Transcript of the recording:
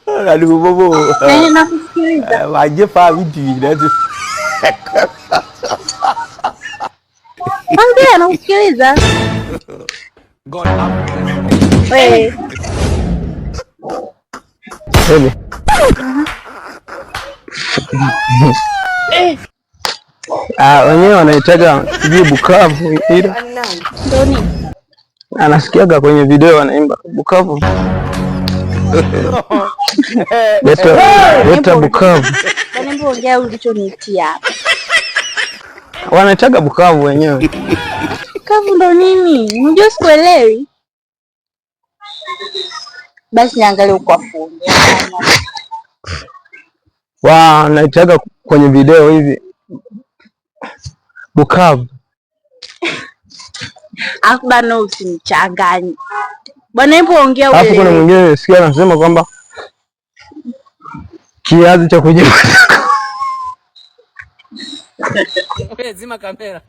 Aduh bobo. Nakusikiliza. Waje fa vitu hivi. Ongea, nakusikiliza. God have Wewe. Baby. Wenyewe wanaitaga sijui Bukavu ila Ndio nini? anasikiaga kwenye video wanaimba Bukavu. Leta Bukavu. Bwana mbona ongea ulichonitia hapa? Wanaitaga Bukavu wenyewe. Bukavu ndo nini? Unajua sikuelewi. Basi niangalie uko fundi. Wanaitaga kwenye video hivi Bukavu. Alafu bana usinichanganye. Bwana hebu ongea wewe. Alafu kuna mwingine sikia anasema kwamba kiazi cha kujibu. Zima kamera.